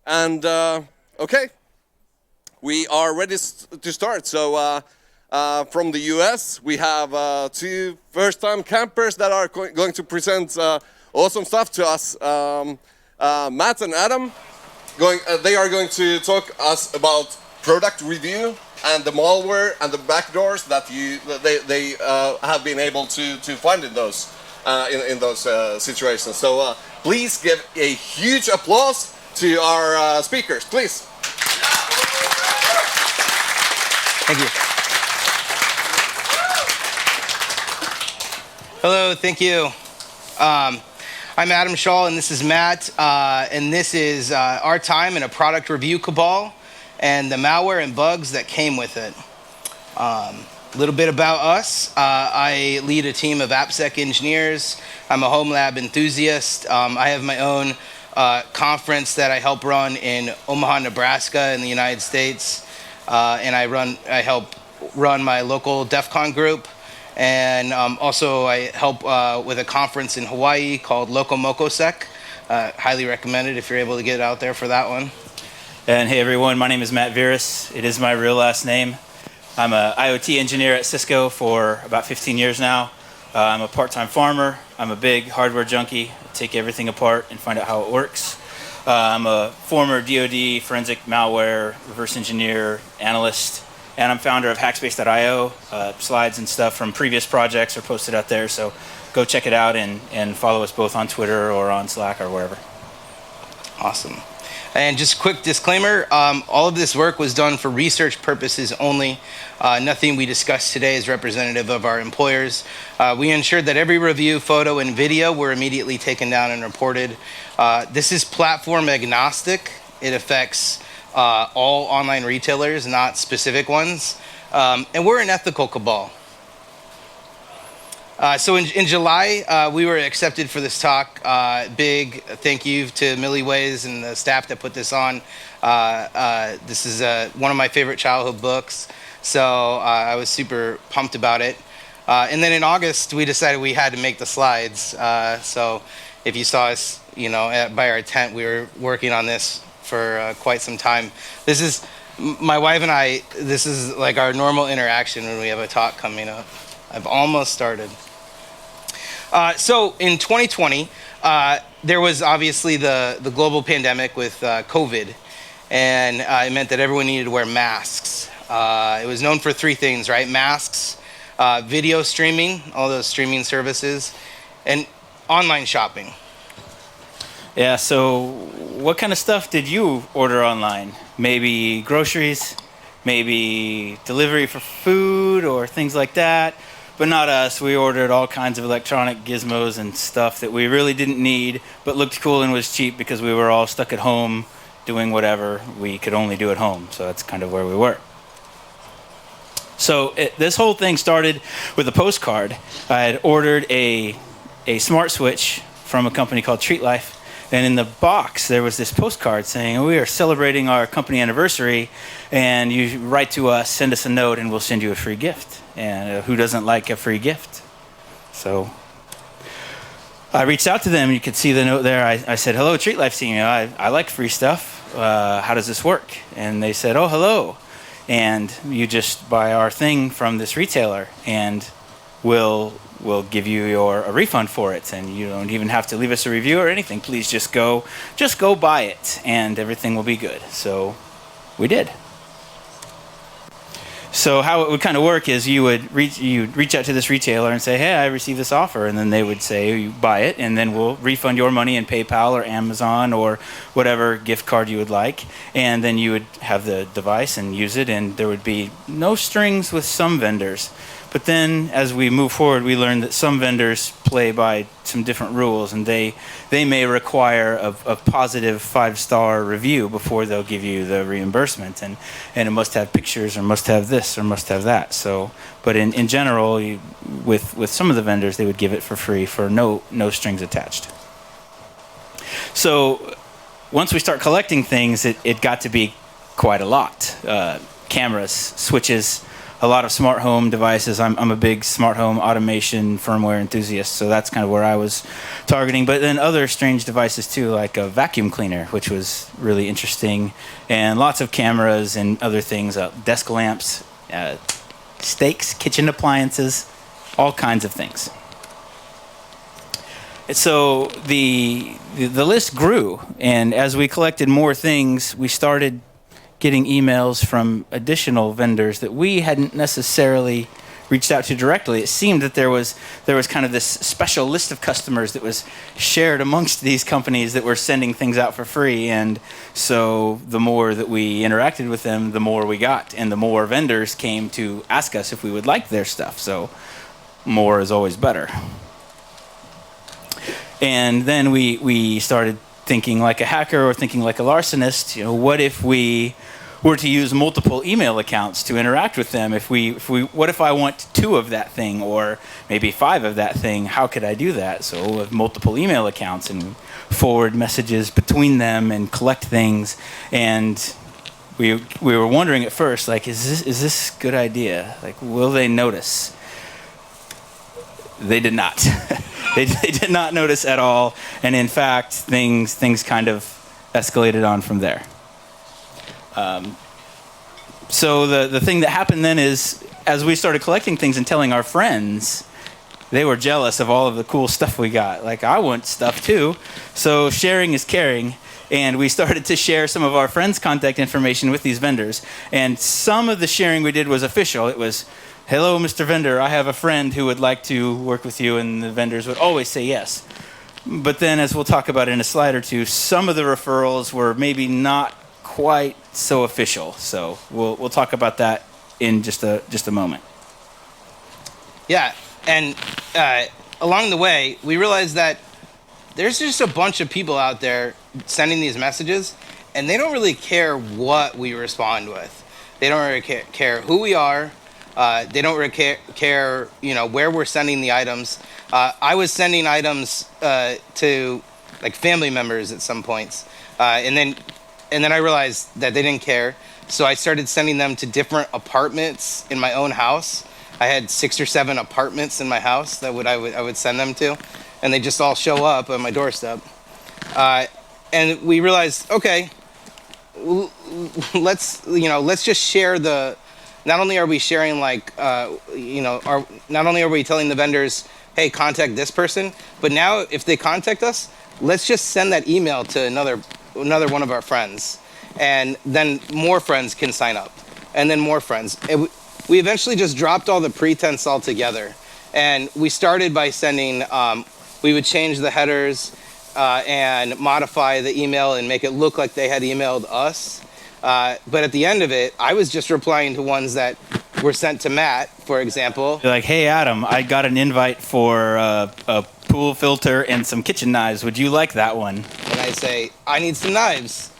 And okay, we are ready to start. So from the US, we have two first-time campers that are going to present awesome stuff to us. Matt and Adam, they are going to talk us about product review and the malware and the backdoors that they have been able to find in those situations. So please give a huge applause to our speakers, please. Thank you. Hello, thank you. I'm Adam Shaw, and this is Matt, and this is our time in a product review cabal and the malware and bugs that came with it. A little bit about us. I lead a team of AppSec engineers. I'm a home lab enthusiast. I have my own conference that I help run in Omaha, Nebraska in the United States. And I help run my local DEF CON group. And also I help with a conference in Hawaii called LocoMocoSec. Highly recommended if you're able to get out there for that one. And hey everyone, my name is Matt Virus. It is my real last name. I'm an IoT engineer at Cisco for about 15 years now. I'm a part-time farmer. I'm a big hardware junkie. I take everything apart and find out how it works. I'm a former DoD forensic malware reverse engineer analyst, and I'm founder of hackspace.io. Slides and stuff from previous projects are posted out there, so go check it out and follow us both on Twitter or on Slack or wherever. Awesome. And just a quick disclaimer, all of this work was done for research purposes only. Nothing we discussed today is representative of our employers. We ensured that every review, photo, and video were immediately taken down and reported. This is platform agnostic. It affects all online retailers, not specific ones. And we're an ethical cabal. So in July, we were accepted for this talk. Big thank you to Milliways and the staff that put this on. This is one of my favorite childhood books, so I was super pumped about it. And then in August, we decided we had to make the slides. So if you saw us, by our tent, we were working on this for quite some time. This is my wife and I. This is like our normal interaction when we have a talk coming up. I've almost started. So in 2020, there was obviously the global pandemic with COVID, and it meant that everyone needed to wear masks. It was known for three things, right? Masks, video streaming, all those streaming services, and online shopping. Yeah, so what kind of stuff did you order online? Maybe groceries, maybe delivery for food or things like that. But not us. We ordered all kinds of electronic gizmos and stuff that we really didn't need, but looked cool and was cheap because we were all stuck at home doing whatever we could only do at home. So that's kind of where we were. So this whole thing started with a postcard. I had ordered a smart switch from a company called Treat Life. And in the box, there was this postcard saying, we are celebrating our company anniversary, and you write to us, send us a note, and we'll send you a free gift. And who doesn't like a free gift? So I reached out to them. You could see the note there. I said, hello, Treat Life team. I like free stuff. How does this work? And they said, oh, hello. And you just buy our thing from this retailer, and we'll give you a refund for it, and you don't even have to leave us a review or anything. Please just go buy it, and everything will be good. So we did. So how it would kind of work is you'd reach out to this retailer and say, hey, I received this offer, and then they would say, you buy it, and then we'll refund your money in PayPal or Amazon or whatever gift card you would like, and then you would have the device and use it, and there would be no strings with some vendors. But then, as we move forward, we learned that some vendors play by some different rules, and they may require a positive 5-star review before they'll give you the reimbursement, and it must have pictures, or must have this, or must have that. So, but in general, with some of the vendors, they would give it for free for no strings attached. So, once we start collecting things, it got to be quite a lot. Cameras, switches, a lot of smart home devices. I'm a big smart home automation firmware enthusiast, so that's kind of where I was targeting. But then other strange devices too, like a vacuum cleaner, which was really interesting, and lots of cameras and other things, desk lamps, steaks, kitchen appliances, all kinds of things. So the list grew, and as we collected more things, we started getting emails from additional vendors that we hadn't necessarily reached out to directly. It seemed that there was kind of this special list of customers that was shared amongst these companies that were sending things out for free, and so the more that we interacted with them, the more we got, and the more vendors came to ask us if we would like their stuff. So more is always better. And then we started thinking like a hacker or thinking like a larcenist. You know, what if we were to use multiple email accounts to interact with them? What if I want 2 of that thing, or maybe 5 of that thing? How could I do that? So with multiple email accounts and forward messages between them and collect things. And we were wondering at first, like, is this a good idea? Like, will they notice? They did not. They did not notice at all, and in fact, things kind of escalated on from there. So the thing that happened then is, as we started collecting things and telling our friends, they were jealous of all of the cool stuff we got. Like, I want stuff too. So sharing is caring, and we started to share some of our friends' contact information with these vendors. And some of the sharing we did was official. It was, hello, Mr. Vendor, I have a friend who would like to work with you, and the vendors would always say yes. But then, as we'll talk about in a slide or two, some of the referrals were maybe not quite so official. So we'll talk about that in just a moment. Yeah, and along the way, we realized that there's just a bunch of people out there sending these messages, and they don't really care what we respond with. They don't really care who we are. They don't really care, you know, where we're sending the items. I was sending items to like family members at some points, and then I realized that they didn't care. So I started sending them to different apartments in my own house. I had 6 or 7 apartments in my house that I would send them to, and they just all show up on my doorstep. And we realized, okay, let's just share the. Not only are we sharing, like, not only are we telling the vendors, hey, contact this person, but now if they contact us, let's just send that email to another one of our friends, and then more friends can sign up, and then more friends. And we eventually just dropped all the pretense altogether, and we started by sending. We would change the headers and modify the email and make it look like they had emailed us. But at the end of it, I was just replying to ones that were sent to Matt, for example. You're like, hey, Adam, I got an invite for a pool filter and some kitchen knives. Would you like that one? And I'd say, I need some knives.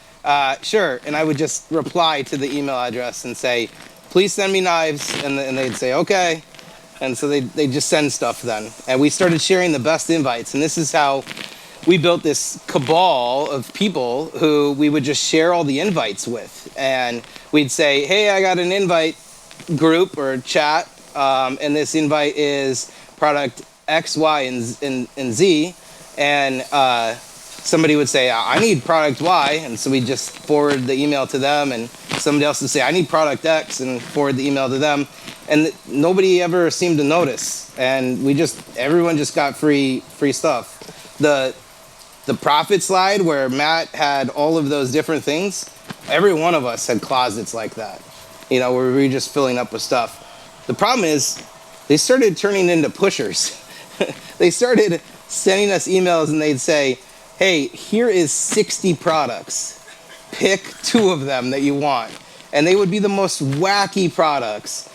Sure. And I would just reply to the email address and say, please send me knives. And they'd say, okay. And so they just send stuff then. And we started sharing the best invites. And this is how we built this cabal of people who we would just share all the invites with. And we'd say, hey, I got an invite group or chat, and this invite is product X, Y, and Z. And somebody would say, I need product Y, and so we just forward the email to them, and somebody else would say, I need product X, and forward the email to them. And nobody ever seemed to notice. And everyone just got free stuff. The profit slide where Matt had all of those different things, every one of us had closets like that, you know, where we were just filling up with stuff. The problem is they started turning into pushers. They started sending us emails and they'd say, hey, here is 60 products. Pick 2 of them that you want. And they would be the most wacky products.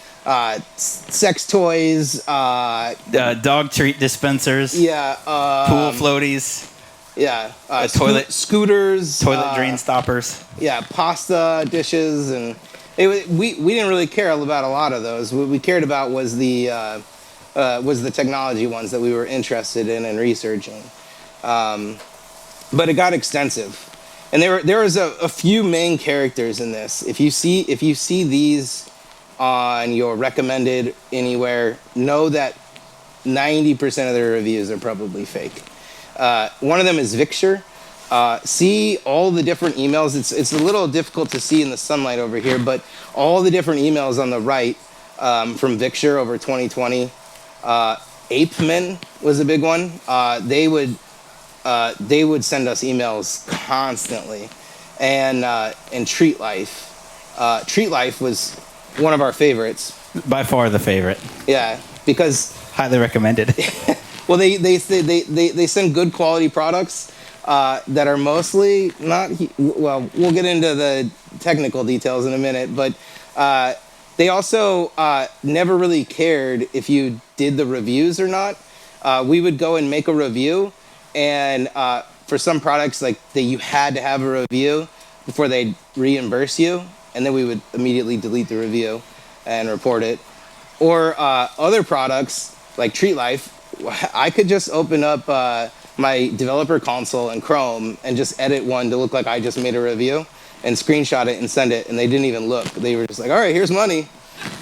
Sex toys. Dog treat dispensers. Yeah. Pool floaties. Yeah, scooters, toilet uh, drain stoppers. Yeah, pasta dishes, and we didn't really care about a lot of those. What we cared about was the technology ones that we were interested in and researching. But it got extensive, and there was a few main characters in this. If you see these on your recommended anywhere, know that 90% of their reviews are probably fake. One of them is Victure. See all the different emails. It's a little difficult to see in the sunlight over here, but all the different emails on the right from Victure over 2020. Apeman was a big one. They would send us emails constantly, and Treat Life. Treat Life was one of our favorites. By far the favorite. Yeah, because Highly recommended. well, they send good quality products that are mostly not. Well, we'll get into the technical details in a minute, but they also never really cared if you did the reviews or not. We would go and make a review, and for some products, like that, you had to have a review before they'd reimburse you, and then we would immediately delete the review and report it. Or other products like Treat Life, I could just open up my developer console in Chrome and just edit one to look like I just made a review and screenshot it and send it, and they didn't even look. They were just like, all right, here's money.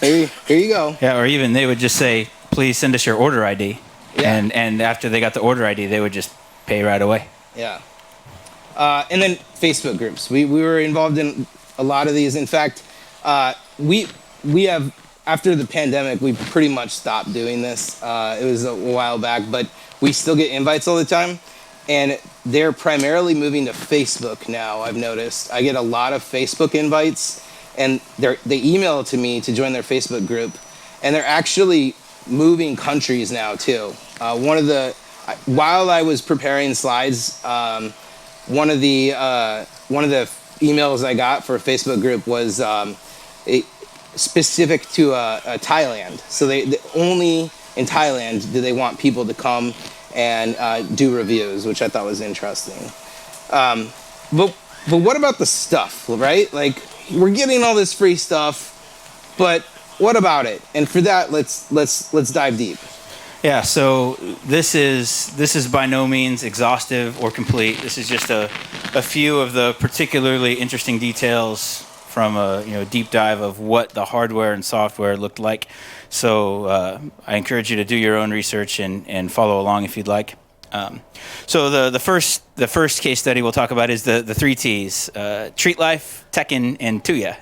Here you go. Yeah, or even they would just say, please send us your order ID. Yeah. And after they got the order ID, they would just pay right away. Yeah. And then Facebook groups. We were involved in a lot of these. In fact, we have, after the pandemic, we pretty much stopped doing this. It was a while back, but we still get invites all the time. And they're primarily moving to Facebook now, I've noticed. I get a lot of Facebook invites, and they email to me to join their Facebook group. And they're actually moving countries now, too. While I was preparing slides, one of the emails I got for a Facebook group was specific to Thailand. So they only in Thailand do they want people to come and do reviews, which I thought was interesting. But what about the stuff, right? Like, we're getting all this free stuff, but what about it? And for that, let's dive deep. Yeah, so this is by no means exhaustive or complete. This is just a few of the particularly interesting details from a deep dive of what the hardware and software looked like. So I encourage you to do your own research and follow along if you'd like. So the first case study we'll talk about is the three T's: Treat Life, Tekken, and Tuya.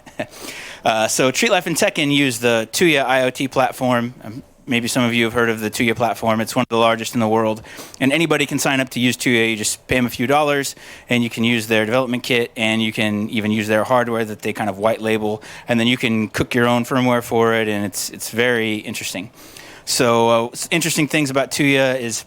So Treat Life and Tekken use the Tuya IoT platform. Maybe some of you have heard of the Tuya platform. It's one of the largest in the world. And anybody can sign up to use Tuya. You just pay them a few dollars, and you can use their development kit, and you can even use their hardware that they kind of white label. And then you can cook your own firmware for it, and it's very interesting. So interesting things about Tuya is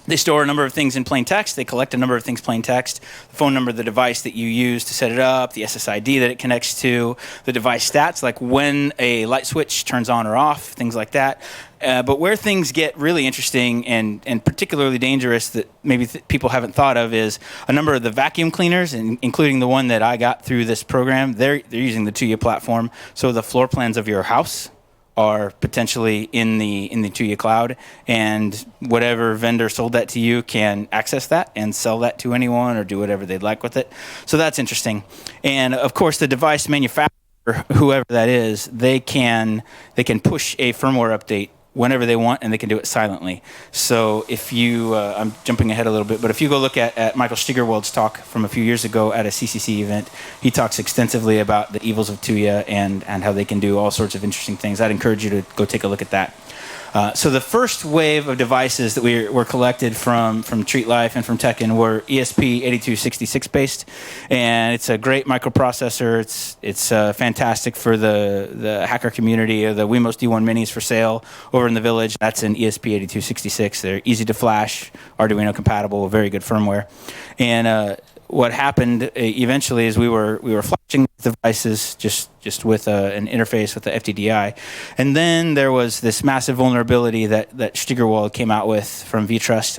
they store a number of things in plain text. They collect a number of things plain text. The phone number, the device that you use to set it up, the SSID that it connects to, the device stats, like when a light switch turns on or off, things like that. But where things get really interesting and particularly dangerous that maybe people haven't thought of is a number of the vacuum cleaners, including the one that I got through this program. They're using the Tuya platform. So the floor plans of your house are potentially in the Tuya cloud, and whatever vendor sold that to you can access that and sell that to anyone or do whatever they'd like with it. So that's interesting. And of course, the device manufacturer, whoever that is, they can push a firmware update whenever they want, and they can do it silently. So if you, I'm jumping ahead a little bit, but if you go look at Michael Steigerwald's talk from a few years ago at a CCC event, he talks extensively about the evils of Tuya and how they can do all sorts of interesting things. I'd encourage you to go take a look at that. So the first wave of devices that were collected from Treat Life and from Tekken were ESP8266 based, and it's a great microprocessor. It's fantastic for the hacker community. The Wemos D1 Minis for sale over in the Village. That's an ESP8266. They're easy to flash, Arduino compatible, very good firmware. And what happened eventually is we were flashing devices just with an interface with the FTDI, and then there was this massive vulnerability that Steigerwald came out with from vTrust,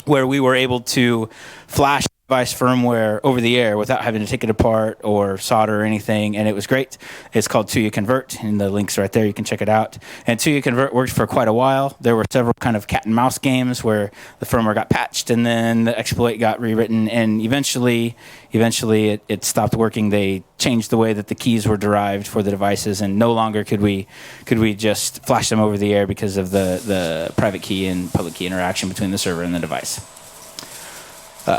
where we were able to flash device firmware over the air without having to take it apart or solder or anything, and it was great. It's called Tuya Convert, and the link's right there. You can check it out. And Tuya Convert worked for quite a while. There were several kind of cat and mouse games where the firmware got patched and then the exploit got rewritten, and eventually it stopped working. They changed the way that the keys were derived for the devices, and no longer could we just flash them over the air because of the private key and public key interaction between the server and the device.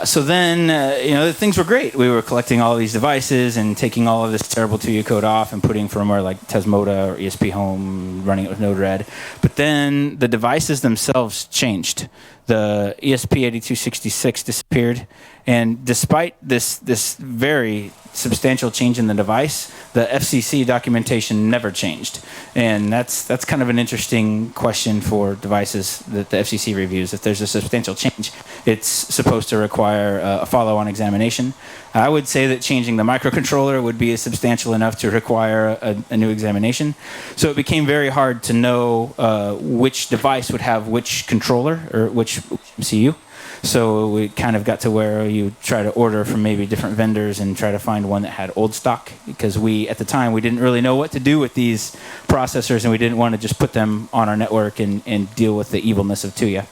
So then, things were great. We were collecting all these devices and taking all of this terrible Tuya code off and putting firmware like Tesmoda or ESP Home, running it with Node-RED. But then the devices themselves changed. The ESP8266 disappeared, and despite this very substantial change in the device, the FCC documentation never changed. And that's kind of an interesting question for devices that the FCC reviews. If there's a substantial change, it's supposed to require a follow-on examination. I would say that changing the microcontroller would be substantial enough to require a new examination. So it became very hard to know which device would have which controller or which MCU. So we kind of got to where you try to order from maybe different vendors and try to find one that had old stock, because at the time, we didn't really know what to do with these processors, and we didn't want to just put them on our network and deal with the evilness of Tuya.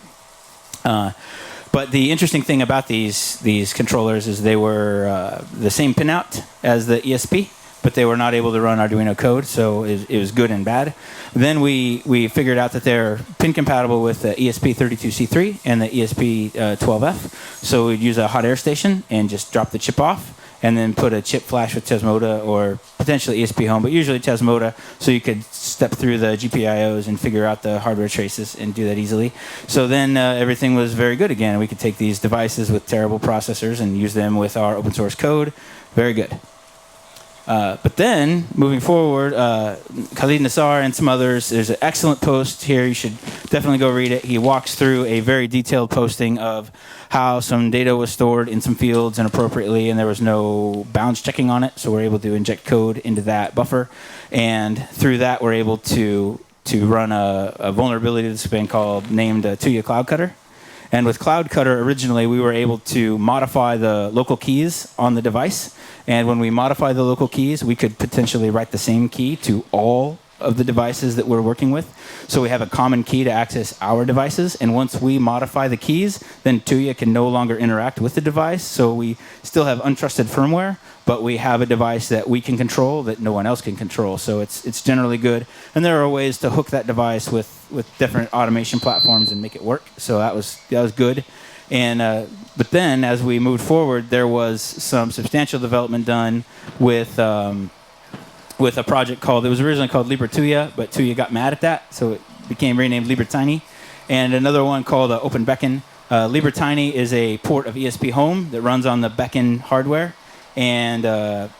But the interesting thing about these controllers is they were the same pinout as the ESP, but they were not able to run Arduino code, so it was good and bad. Then we figured out that they're pin compatible with the ESP32C3 and the ESP12F, so we'd use a hot air station and just drop the chip off, and then put a chip flash with Tesmoda or potentially ESP Home, but usually Tesmoda, so you could step through the GPIOs and figure out the hardware traces and do that easily. So then everything was very good again. We could take these devices with terrible processors and use them with our open source code. Very good. But then, moving forward, Khalid Nassar and some others, there's an excellent post here. You should definitely go read it. He walks through a very detailed posting of how some data was stored in some fields inappropriately, and there was no bounds checking on it, so we're able to inject code into that buffer. And through that, we're able to run a vulnerability that's been named Tuya Cloud Cutter. And with Cloud Cutter, originally, we were able to modify the local keys on the device. And when we modify the local keys, we could potentially write the same key to all of the devices that we're working with. So we have a common key to access our devices. And once we modify the keys, then Tuya can no longer interact with the device. So we still have untrusted firmware, but we have a device that we can control that no one else can control. So it's generally good. And there are ways to hook that device with different automation platforms and make it work. So that was good. And but then, as we moved forward, there was some substantial development done with a project it was originally called LibreTuya, but Tuya got mad at that, so it became renamed LibreTiny. And another one called OpenBeacon. LibreTiny is a port of ESP Home that runs on the Beacon hardware, and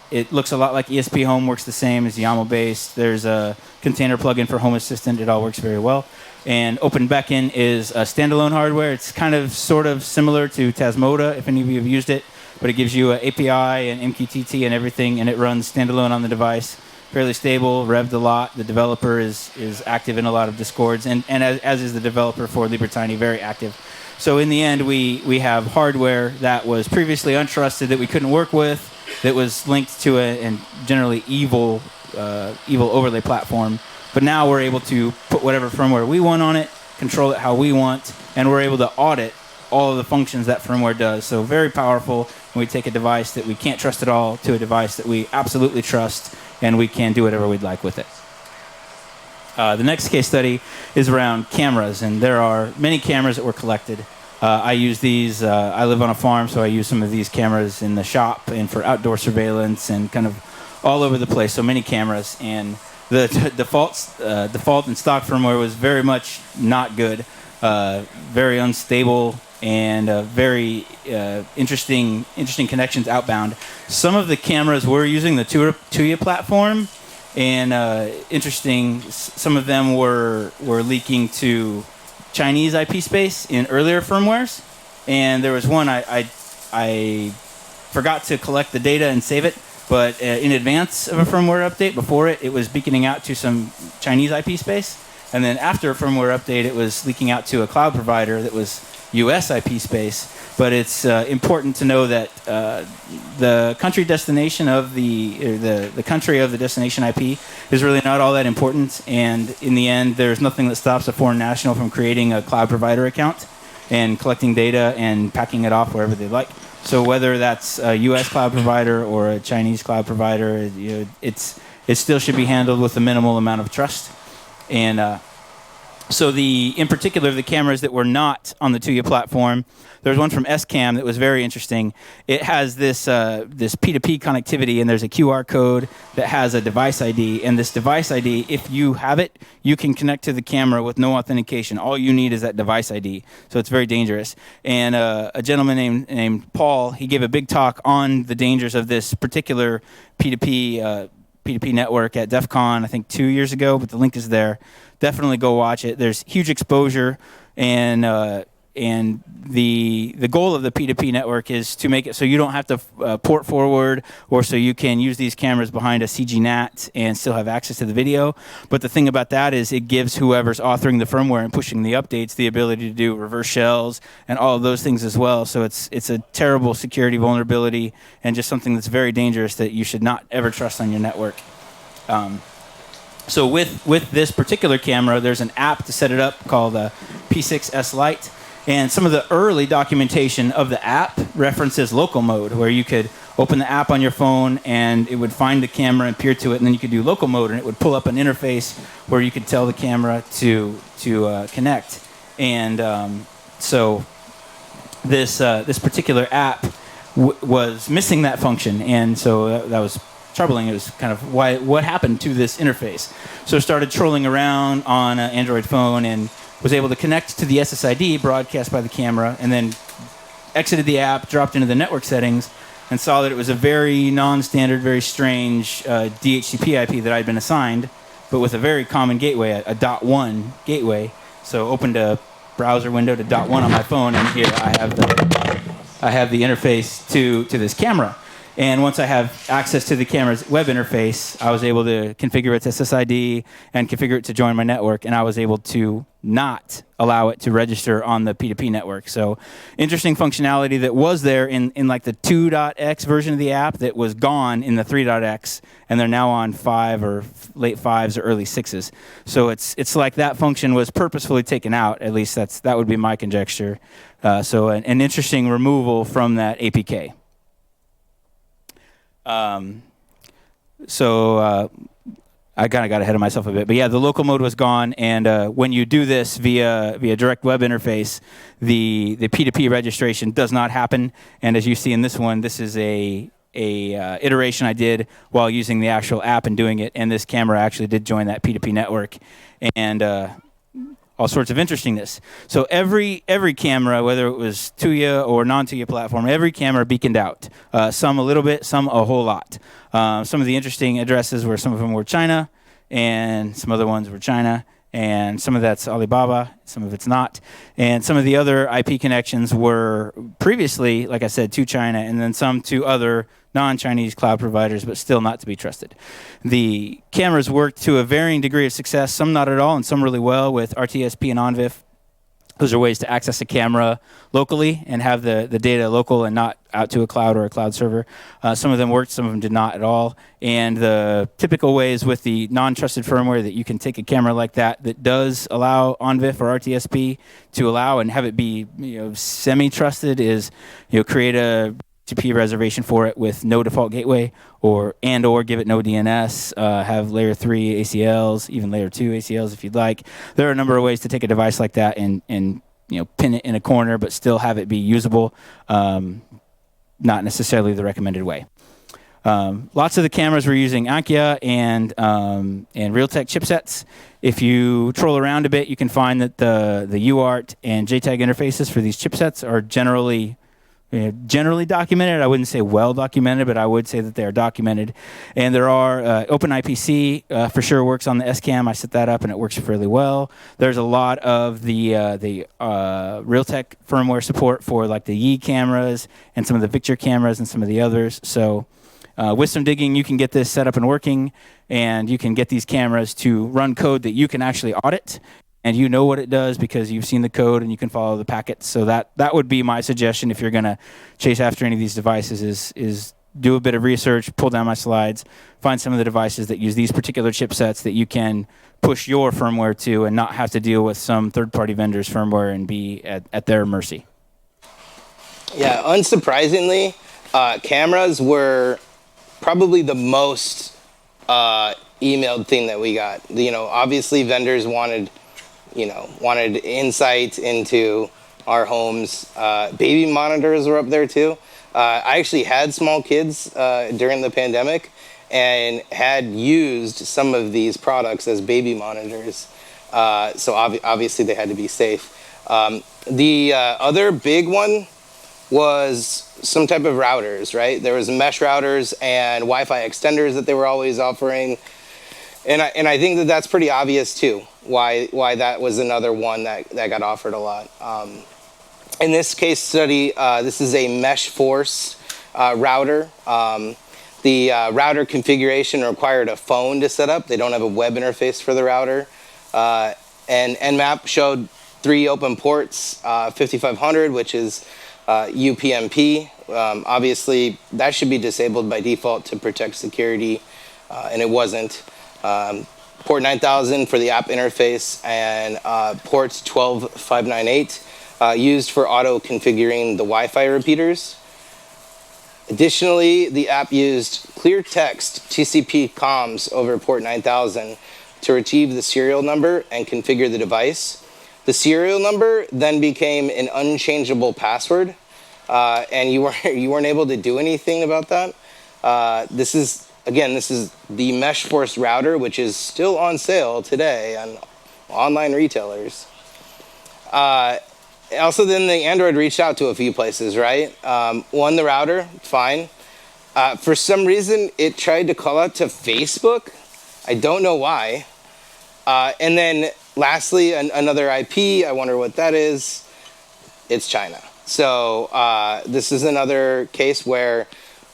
it looks a lot like ESP Home, works the same, is YAML-based. There's a container plugin for Home Assistant. It all works very well. And OpenBeacon is a standalone hardware. It's kind of sort of similar to Tesmoda, if any of you have used it, but it gives you an API and MQTT and everything, and it runs standalone on the device. Fairly stable, revved a lot. The developer is active in a lot of Discords, and as is the developer for LibreTiny, very active. So in the end, we have hardware that was previously untrusted, that we couldn't work with, that was linked to a generally evil overlay platform. But now we're able to put whatever firmware we want on it, control it how we want, and we're able to audit all of the functions that firmware does. So very powerful when we take a device that we can't trust at all to a device that we absolutely trust, and we can do whatever we'd like with it. The next case study is around cameras, and there are many cameras that were collected. I use these. I live on a farm, so I use some of these cameras in the shop and for outdoor surveillance and kind of all over the place. So many cameras, and the default and stock firmware was very much not good, very unstable, and very interesting connections outbound. Some of the cameras were using the Tuya platform, and interesting. Some of them were leaking to Chinese IP space in earlier firmwares, and there was one I forgot to collect the data and save it. But in advance of a firmware update, before it was beaconing out to some Chinese IP space. And then after a firmware update, it was leaking out to a cloud provider that was U.S. IP space. But it's important to know that the country destination of the country of the destination IP is really not all that important. And in the end, there's nothing that stops a foreign national from creating a cloud provider account and collecting data and packing it off wherever they like. So whether that's a U.S. cloud provider or a Chinese cloud provider, it still should be handled with a minimal amount of trust. And so in particular, the cameras that were not on the Tuya platform, there's one from SCAM that was very interesting. It has this P2P connectivity, and there's a QR code that has a device ID. And this device ID, if you have it, you can connect to the camera with no authentication. All you need is that device ID. So it's very dangerous. And a gentleman named Paul, he gave a big talk on the dangers of this particular P2P network at DEF CON, I think 2 years ago, but the link is there. Definitely go watch it. There's huge exposure, and the goal of the P2P network is to make it so you don't have to port forward, or so you can use these cameras behind a CGNAT and still have access to the video. But the thing about that is it gives whoever's authoring the firmware and pushing the updates the ability to do reverse shells and all of those things as well. So it's a terrible security vulnerability and just something that's very dangerous that you should not ever trust on your network. So with this particular camera, there's an app to set it up called P6S Lite. And some of the early documentation of the app references local mode, where you could open the app on your phone and it would find the camera and peer to it, and then you could do local mode and it would pull up an interface where you could tell the camera to connect. And so this particular app was missing that function, and so that was troubling. It was kind of what happened to this interface. So I started trolling around on an Android phone and was able to connect to the SSID broadcast by the camera, and then exited the app, dropped into the network settings, and saw that it was a very non-standard, very strange DHCP IP that I'd been assigned, but with a very common gateway, a .1 gateway. So opened a browser window to .1 on my phone, and here I have the interface to this camera. And once I have access to the camera's web interface, I was able to configure its SSID and configure it to join my network, and I was able to not allow it to register on the P2P network. So interesting functionality that was there in like the 2.x version of the app that was gone in the 3.x, and they're now on 5 or late 5s or early 6s. So it's like that function was purposefully taken out. At least that would be my conjecture. So an interesting removal from that APK. I kind of got ahead of myself a bit, but yeah, the local mode was gone, and when you do this via direct web interface, the P2P registration does not happen. And as you see in this one, this is a iteration I did while using the actual app and doing it, and this camera actually did join that P2P network, and all sorts of interestingness. So every camera, whether it was Tuya or non-Tuya platform, every camera beaconed out. Some a little bit, some a whole lot. Some of the interesting addresses were, some of them were China, and some other ones were China, and some of that's Alibaba, some of it's not. And some of the other IP connections were previously, like I said, to China, and then some to other non-Chinese cloud providers, but still not to be trusted. The cameras worked to a varying degree of success, some not at all, and some really well with RTSP and ONVIF. Those are ways to access a camera locally and have the data local and not out to a cloud or a cloud server. Some of them worked, some of them did not at all. And the typical ways with the non-trusted firmware that you can take a camera like that does allow ONVIF or RTSP to allow and have it be semi-trusted is create a TCP reservation for it with no default gateway, or give it no DNS, have layer 3 ACLs, even layer 2 ACLs if you'd like. There are a number of ways to take a device like that and pin it in a corner but still have it be usable. Not necessarily the recommended way. Lots of the cameras were using Ankia and Realtek chipsets. If you troll around a bit, you can find that the UART and JTAG interfaces for these chipsets are generally documented. I wouldn't say well documented, but I would say that they are documented. And there are OpenIPC for sure works on the SCAM. I set that up and it works fairly well. There's a lot of the Realtek firmware support for like the Yi cameras and some of the Victor cameras and some of the others. So with some digging, you can get this set up and working, and you can get these cameras to run code that you can actually audit and you know what it does because you've seen the code and you can follow the packets. So that would be my suggestion if you're going to chase after any of these devices is do a bit of research, pull down my slides, find some of the devices that use these particular chipsets that you can push your firmware to and not have to deal with some third-party vendor's firmware and be at their mercy. Yeah, unsurprisingly, cameras were probably the most emailed thing that we got. Obviously vendors wanted insight into our homes. Baby monitors were up there too. I actually had small kids during the pandemic and had used some of these products as baby monitors. So obviously they had to be safe. The other big one was some type of routers, right? There was mesh routers and Wi-Fi extenders that they were always offering. And I think that that's pretty obvious too, why that was another one that got offered a lot. In this case study, this is a Mesh Force router. The router configuration required a phone to set up. They don't have a web interface for the router. And Nmap showed 3 open ports, 5500, which is UPnP. Obviously, that should be disabled by default to protect security, and it wasn't. Port 9000 for the app interface, and port 12598 used for auto-configuring the Wi-Fi repeaters. Additionally, the app used clear text TCP comms over port 9000 to retrieve the serial number and configure the device. The serial number then became an unchangeable password, and you weren't able to do anything about that. This is the MeshForce router, which is still on sale today on online retailers. Also, then the Android reached out to a few places, right? One, the router, fine. For some reason, it tried to call out to Facebook. I don't know why. And then lastly, another IP, I wonder what that is. It's China. So this is another case where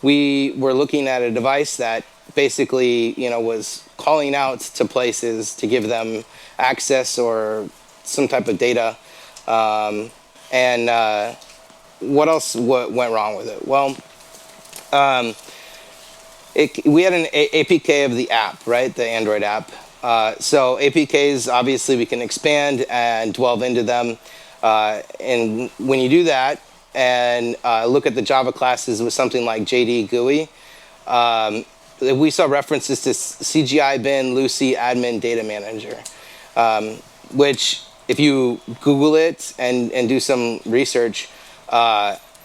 we were looking at a device that basically, was calling out to places to give them access or some type of data. And what else went wrong with it? Well, we had an APK of the app, right? The Android app. So APKs, obviously, we can expand and delve into them. And when you do that and look at the Java classes with something like JD GUI, we saw references to CGI bin, Lucy, admin, data manager, which if you Google it and do some research,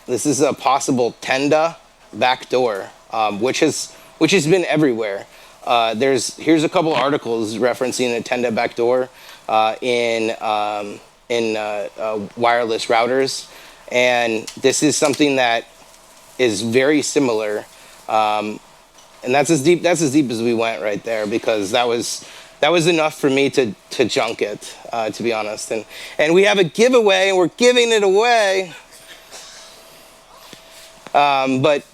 this is a possible Tenda backdoor, which has been everywhere. Here's a couple articles referencing a Tenda backdoor in wireless routers, and this is something that is very similar, and that's as deep as we went right there, because that was enough for me to junk it, to be honest. And we have a giveaway, and we're giving it away. But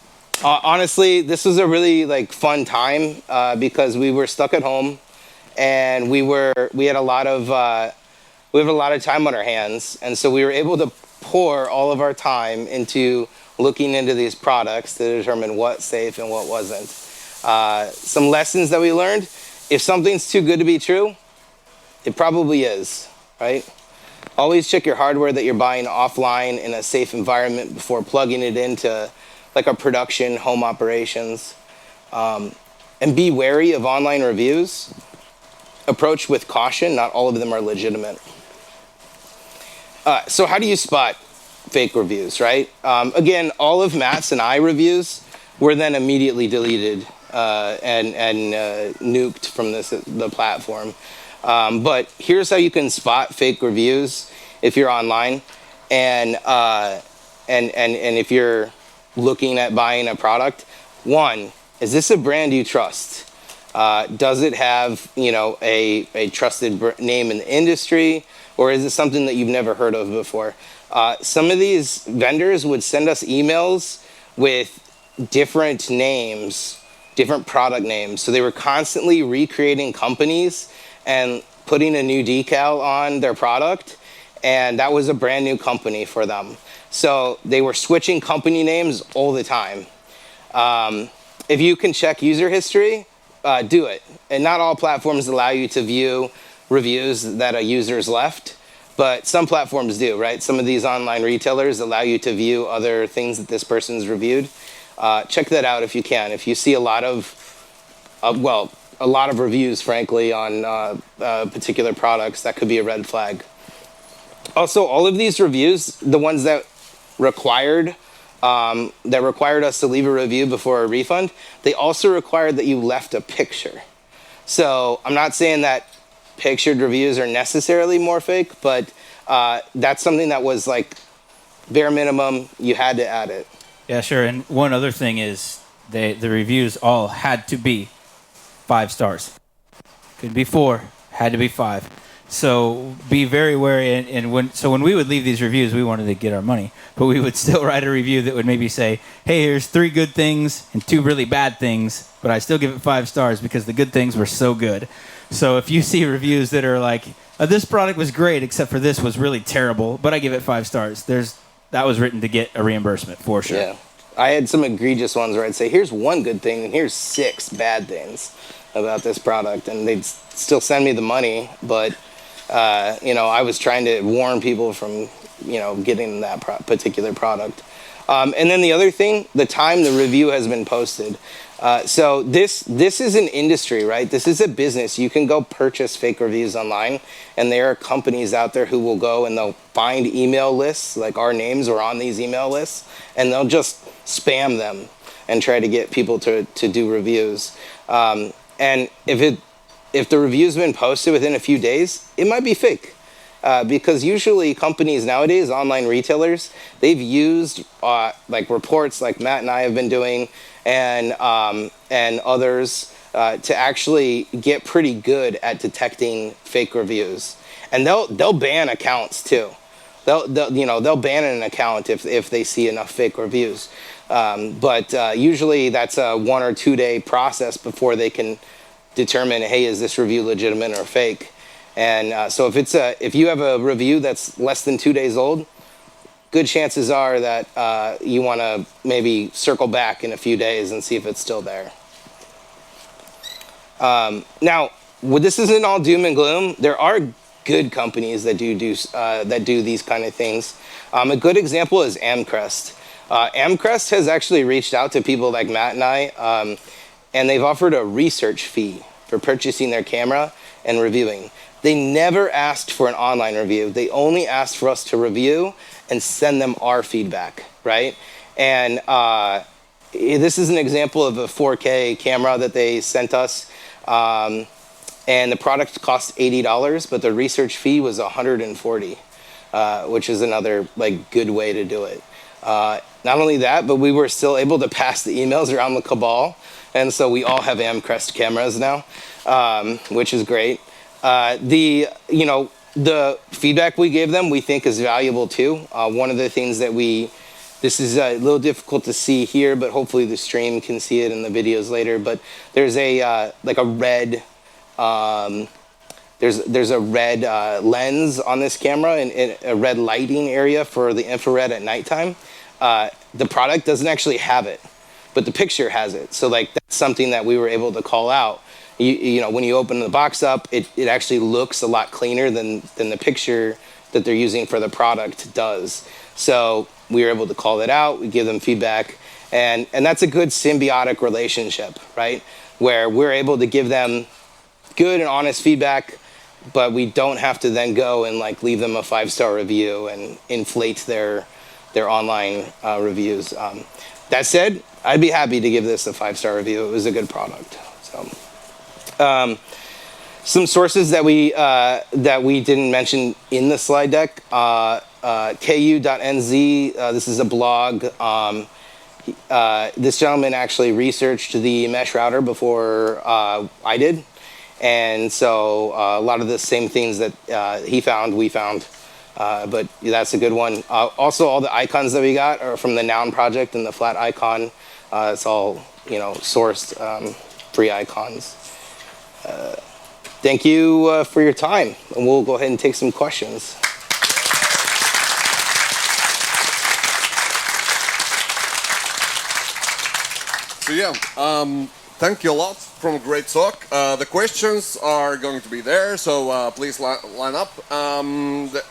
honestly, this was a really fun time because we were stuck at home, and we had a lot of time on our hands, and so we were able to pour all of our time into looking into these products to determine what's safe and what wasn't. Some lessons that we learned: if something's too good to be true, it probably is, right? Always check your hardware that you're buying offline in a safe environment before plugging it into our production home operations. And be wary of online reviews. Approach with caution. Not all of them are legitimate. So how do you spot fake reviews, right? Again, all of Matt's and I reviews were then immediately deleted and nuked from the platform. But here's how you can spot fake reviews if you're online, and if you're looking at buying a product. One, is this a brand you trust? Does it have a trusted name in the industry, or is it something that you've never heard of before? Some of these vendors would send us emails with different names, different product names. So they were constantly recreating companies and putting a new decal on their product, and that was a brand new company for them. So they were switching company names all the time. If you can check user history, do it. And not all platforms allow you to view reviews that a user's left, but some platforms do, right? Some of these online retailers allow you to view other things that this person's reviewed. Check that out if you can. If you see a lot of reviews, frankly, on particular products, that could be a red flag. Also, all of these reviews, the ones that required us to leave a review before a refund, they also required that you left a picture. So I'm not saying that pictured reviews are necessarily more fake, but that's something that was like bare minimum. You had to add it. Yeah, sure. And one other thing is the reviews all had to be 5 stars. Couldn't be 4, had to be 5. So be very wary. And when we would leave these reviews, we wanted to get our money, but we would still write a review that would maybe say, "Hey, here's 3 good things and 2 really bad things, but I still give it 5 stars because the good things were so good." So if you see reviews that are like, "This product was great, except for this was really terrible, but I give it 5 stars," that was written to get a reimbursement for sure. Yeah, I had some egregious ones where I'd say, "Here's 1 good thing and here's 6 bad things about this product," and they'd still send me the money, but I was trying to warn people from getting that particular product. And then the other thing, the time the review has been posted. So this is an industry, right? This is a business. You can go purchase fake reviews online, and there are companies out there who will go and they'll find email lists, like our names are on these email lists, and they'll just spam them and try to get people to do reviews. And if the review's been posted within a few days, it might be fake. Because usually companies nowadays, online retailers, they've used like reports like Matt and I have been doing and others to actually get pretty good at detecting fake reviews. And they'll ban accounts too. They'll ban an account if they see enough fake reviews. But usually that's a 1 or 2 day process before they can determine, hey, is this review legitimate or fake? And so if you have a review that's less than 2 days old, good chances are that you want to maybe circle back in a few days and see if it's still there. Now, this isn't all doom and gloom. There are good companies that do these kind of things. A good example is Amcrest. Amcrest has actually reached out to people like Matt and I, and they've offered a research fee for purchasing their camera and reviewing. They never asked for an online review. They only asked for us to review and send them our feedback, right? And this is an example of a 4K camera that they sent us. And the product cost $80, but the research fee was $140, which is another good way to do it. Not only that, but we were still able to pass the emails around the Cabal. And so we all have Amcrest cameras now, which is great. The feedback we gave them, we think is valuable too. One of the things that this is a little difficult to see here, but hopefully the stream can see it in the videos later. But there's a red, there's a red lens on this camera and a red lighting area for the infrared at nighttime. The product doesn't actually have it, but the picture has it. So that's something that we were able to call out. When you open the box up, it actually looks a lot cleaner than the picture that they're using for the product does. So we were able to call it out, we give them feedback, and that's a good symbiotic relationship, right? Where we're able to give them good and honest feedback, but we don't have to then go and leave them a 5-star review and inflate their online reviews. That said, I'd be happy to give this a 5-star review. It was a good product. So. Some sources that we didn't mention in the slide deck, ku.nz, this is a blog. This gentleman actually researched the mesh router before I did, and so a lot of the same things that he found, we found, but that's a good one. Also, all the icons that we got are from the Noun project and the flat icon. It's all sourced free icons. thank you for your time, and we'll go ahead and take some questions. So yeah, thank you a lot from a great talk. The questions are going to be there, so please line up.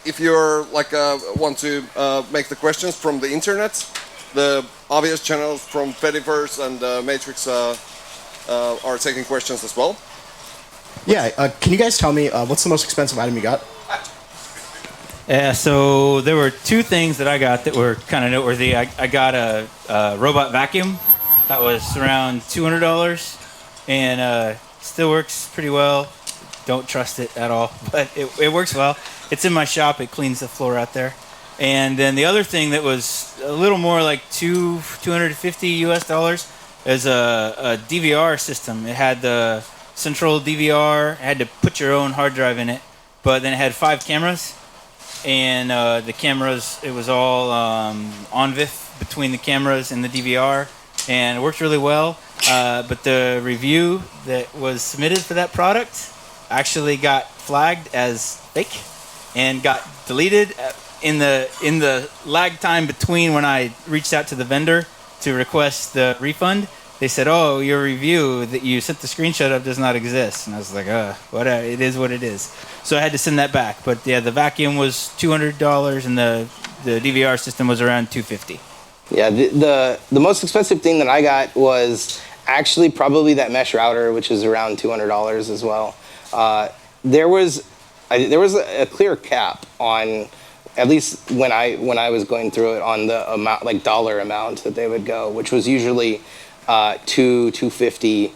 If you're want to make the questions from the internet, the obvious channels from Fediverse and Matrix are taking questions as well. Yeah, can you guys tell me what's the most expensive item you got? So there were two things that I got that were kind of noteworthy. I got a robot vacuum that was around $200 and still works pretty well. Don't trust it at all, but it works well. It's in my shop. It cleans the floor out there. And then the other thing that was a little more like $250 US is a DVR system. It had the central DVR. It had to put your own hard drive in it, but then it had 5 cameras. And the cameras, it was all ONVIF between the cameras and the DVR, and it worked really well. But the review that was submitted for that product actually got flagged as fake and got deleted in the lag time between when I reached out to the vendor to request the refund. They said, "Oh, your review that you sent the screenshot of does not exist." And I was like, whatever, it is what it is. So I had to send that back. But yeah, the vacuum was $200 and the DVR system was around $250. Yeah, the most expensive thing that I got was actually probably that mesh router, which is around $200 as well. There was a clear cap on, at least when I was going through it, on the amount, like dollar amount that they would go, which was usually $250.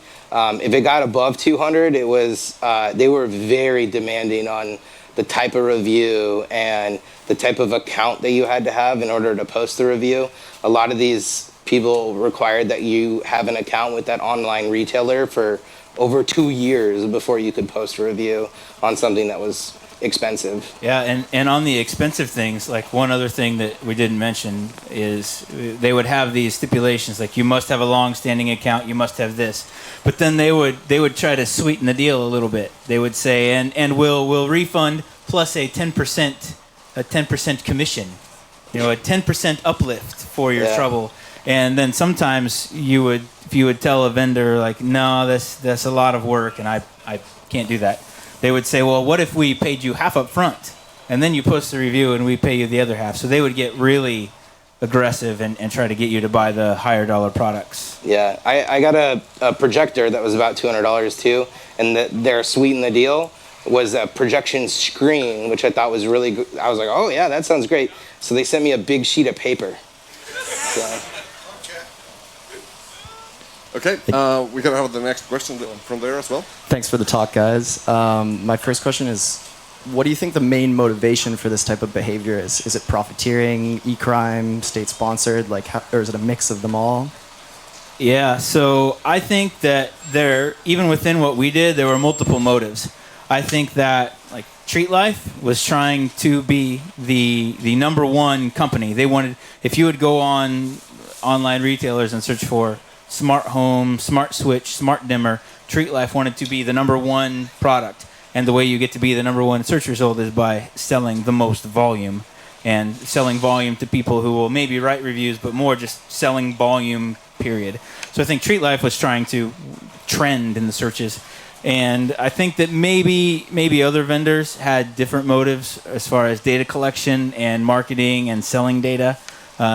If it got above 200, it was they were very demanding on the type of review and the type of account that you had to have in order to post the review. A lot of these people required that you have an account with that online retailer for over 2 years before you could post a review on something that was expensive. Yeah, and on the expensive things, like one other thing that we didn't mention is they would have these stipulations, like you must have a long-standing account, you must have this. But then they would try to sweeten the deal a little bit. They would say, and we'll refund plus a 10% commission, a 10% uplift for your trouble. And then sometimes if you would tell a vendor like, no, that's a lot of work and I can't do that. They would say, well, what if we paid you half up front and then you post the review and we pay you the other half? So they would get really aggressive and try to get you to buy the higher dollar products. Yeah, I got a projector that was about $200 too, and their sweeten the deal was a projection screen, which I thought was really good. I was like, oh yeah, that sounds great. So they sent me a big sheet of paper. So. Okay, we can have the next question from there as well. Thanks for the talk, guys. My first question is, what do you think the main motivation for this type of behavior is? Is it profiteering, e-crime, state-sponsored, or is it a mix of them all? Yeah, so I think that even within what we did, there were multiple motives. I think that Treat Life was trying to be the number one company. They wanted, if you would go on online retailers and search for smart home, smart switch, smart dimmer, Treat Life wanted to be the number one product. And the way you get to be the number one search result is by selling the most volume, and selling volume to people who will maybe write reviews, but more just selling volume, period. So I think Treat Life was trying to trend in the searches. And I think that maybe other vendors had different motives as far as data collection and marketing and selling data.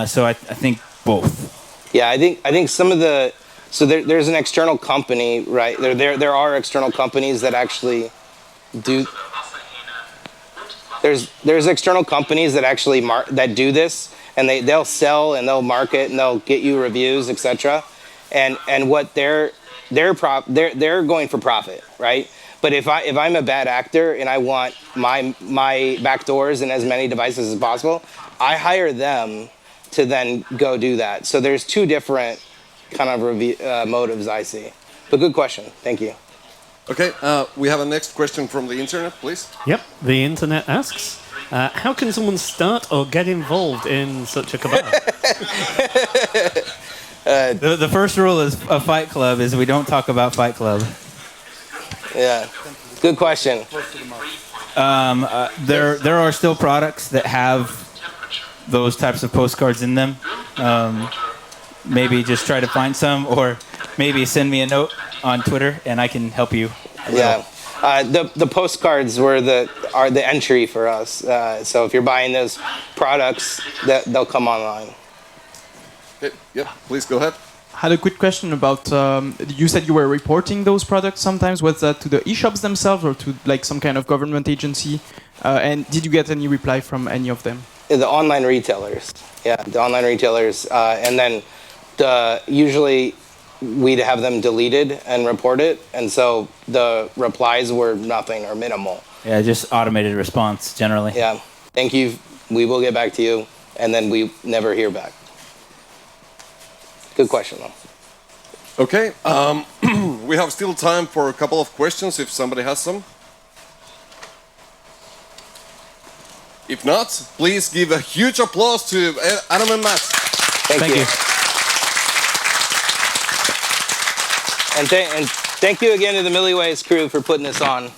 So I think both. Yeah, I think some of the, so there's an external company, right? There are external companies that actually do. There's external companies that actually that do this, and they'll sell and they'll market and they'll get you reviews, etc. And what they're going for profit, right? But if I'm a bad actor and I want my backdoors in as many devices as possible, I hire them to then go do that. So there's two different kind of motives I see. But good question. Thank you. Okay, we have a next question from the internet, please. Yep, the internet asks, how can someone start or get involved in such a cabal? The first rule of Fight Club is we don't talk about Fight Club. Yeah. Good question. There are still products that have those types of postcards in them. Maybe just try to find some, or maybe send me a note on Twitter, and I can help you. Yeah. The postcards are the entry for us. So if you're buying those products, they'll come online. Okay. Yep. Please go ahead. Had a quick question about. You said you were reporting those products sometimes. Was that to the e-shops themselves or to like some kind of government agency? And did you get any reply from any of them? The online retailers. Yeah, the online retailers, and then usually we'd have them deleted and reported, and so the replies were nothing or minimal. Yeah, just automated response generally. Yeah, thank you. We will get back to you, and then we never hear back. Good question, though. Okay. We have still time for a couple of questions if somebody has some. If not, please give a huge applause to Adam and Matt. Thank you. And thank you again to the Milliways crew for putting this on.